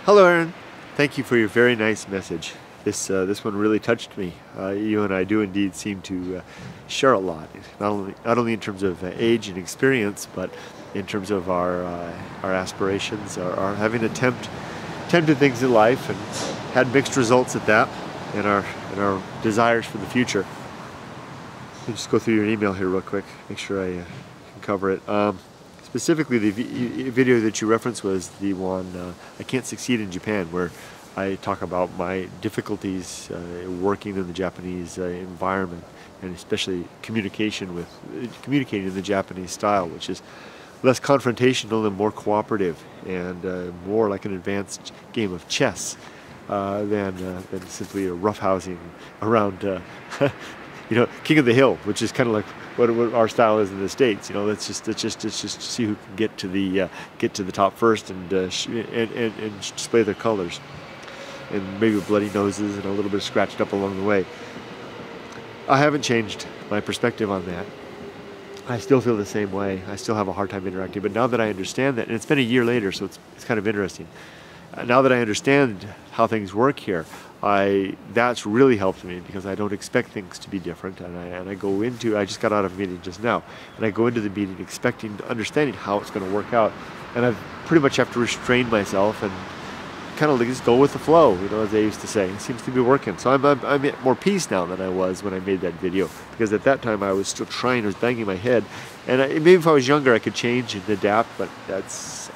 Hello, Aaron. Thank you for your very nice message. This one really touched me. You and I do indeed seem to share a lot, not only in terms of age and experience, but in terms of our aspirations, our having attempted things in life and had mixed results at that, and our desires for the future. Let me just go through your email here real quick, make sure I can cover it. Specifically, the video that you referenced was the one, I Can't Succeed in Japan, where I talk about my difficulties working in the Japanese environment, and especially communicating in the Japanese style, which is less confrontational and more cooperative, and more like an advanced game of chess than simply a roughhousing around, King of the Hill, which is kind of like what our style is in the States. Let's just see who can get to the top first and display their colors, and maybe bloody noses and a little bit scratched up along the way. I haven't changed my perspective on that. I still feel the same way. I still have a hard time interacting, but now that I understand that, and it's been a year later, so it's kind of interesting. Now that I understand how things work here, that's really helped me, because I don't expect things to be different, and I just got out of a meeting just now, and I go into the meeting understanding how it's going to work out, and I pretty much have to restrain myself and kind of just go with the flow, as they used to say. It seems to be working. So I'm at more peace now than I was when I made that video, because at that time I was still trying, I was banging my head, and maybe if I was younger I could change and adapt, but that's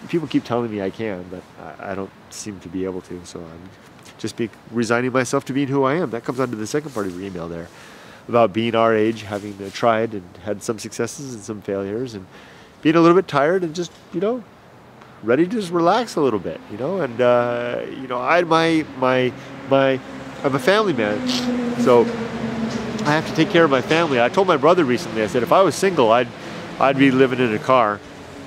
people keep telling me I can, but I don't seem to be able to. So I'm just resigning myself to being who I am. That comes on to the second part of your email there, about being our age, having tried and had some successes and some failures, and being a little bit tired and just, ready to just relax a little bit, and I'm a family man, so I have to take care of my family. I told my brother recently, I said, if I was single, I'd be living in a car.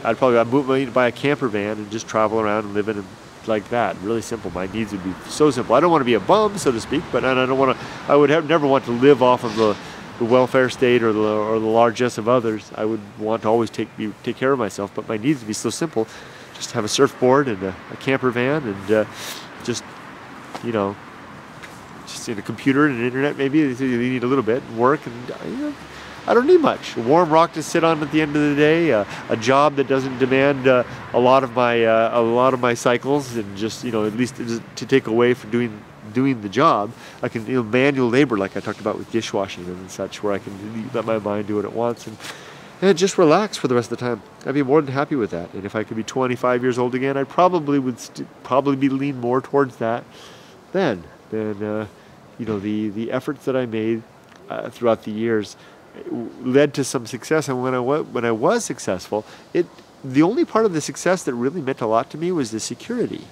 I'd buy a camper van and just travel around and live in like that. Really simple. My needs would be so simple. I don't want to be a bum, so to speak, but I would never want to live off of the welfare state or the largesse of others. I would want to always take care of myself, but my needs would be so simple. Just have a surfboard and a camper van, and just in a computer and an internet. Maybe you need a little bit, and work, and I don't need much. A warm rock to sit on at the end of the day, a job that doesn't demand a lot of my cycles, and just at least to take away from doing the job. I can manual labor, like I talked about with dishwashing and such, where I can let my mind do what it wants and just relax for the rest of the time. I'd be more than happy with that. And if I could be 25 years old again, I probably would probably lean more towards that than the efforts that I made throughout the years led to some success. And when I was successful, the only part of the success that really meant a lot to me was the security,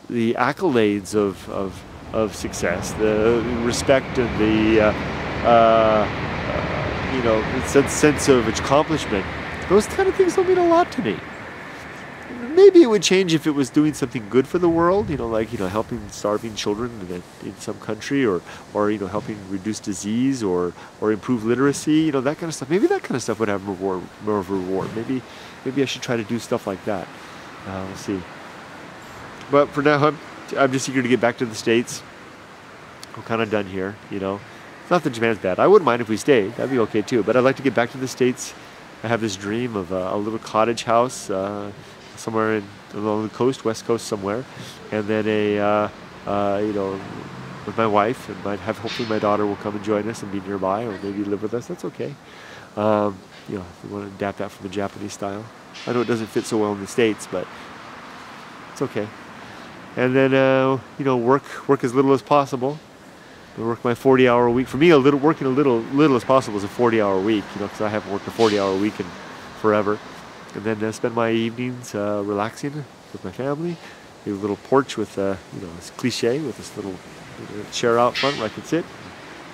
the accolades of success, the respect, and the sense of accomplishment. Those kind of things don't mean a lot to me. Maybe it would change if it was doing something good for the world, like helping starving children in some country, or helping reduce disease, or improve literacy, that kind of stuff. Maybe that kind of stuff would have more of a reward. Maybe I should try to do stuff like that. We'll see. But for now, I'm just eager to get back to the States. I'm kind of done here, It's not that Japan's bad. I wouldn't mind if we stayed. That'd be okay too. But I'd like to get back to the States. I have this dream of a little cottage house somewhere along the coast, west coast somewhere, and then with my wife, and hopefully my daughter will come and join us and be nearby, or maybe live with us. That's okay. If we want to adapt that from the Japanese style. I know it doesn't fit so well in the States, but it's okay. And then work as little as possible. I work my 40-hour week. For me, working a little as possible is a 40-hour week, because I haven't worked a 40-hour week in forever. And then spend my evenings relaxing with my family. We have a little porch with, it's cliche, with this little chair out front where I can sit,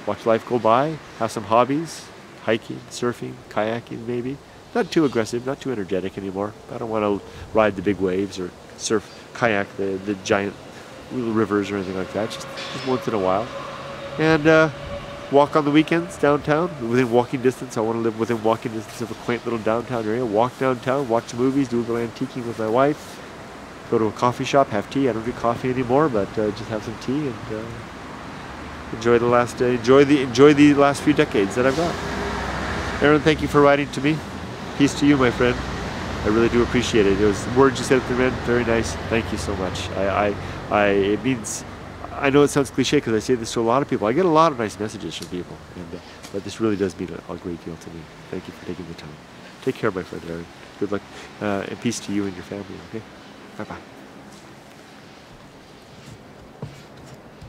watch life go by, have some hobbies, hiking, surfing, kayaking maybe. Not too aggressive, not too energetic anymore. I don't want to ride the big waves or kayak the giant rivers or anything like that, just once in a while. And walk on the weekends downtown, within walking distance. I want to live within walking distance of a quaint little downtown area. Walk downtown, watch movies, do a little antiquing with my wife. go to a coffee shop, have tea. I don't drink coffee anymore, but just have some tea and enjoy the last few decades that I've got. Aaron, thank you for writing to me. Peace to you, my friend. I really do appreciate it. It was words you said at the end, very nice. Thank you so much. It means, I know it sounds cliche because I say this to a lot of people. I get a lot of nice messages from people, but this really does mean a great deal to me. Thank you for taking the time. Take care, my friend Aaron. Good luck and peace to you and your family. Okay, bye bye.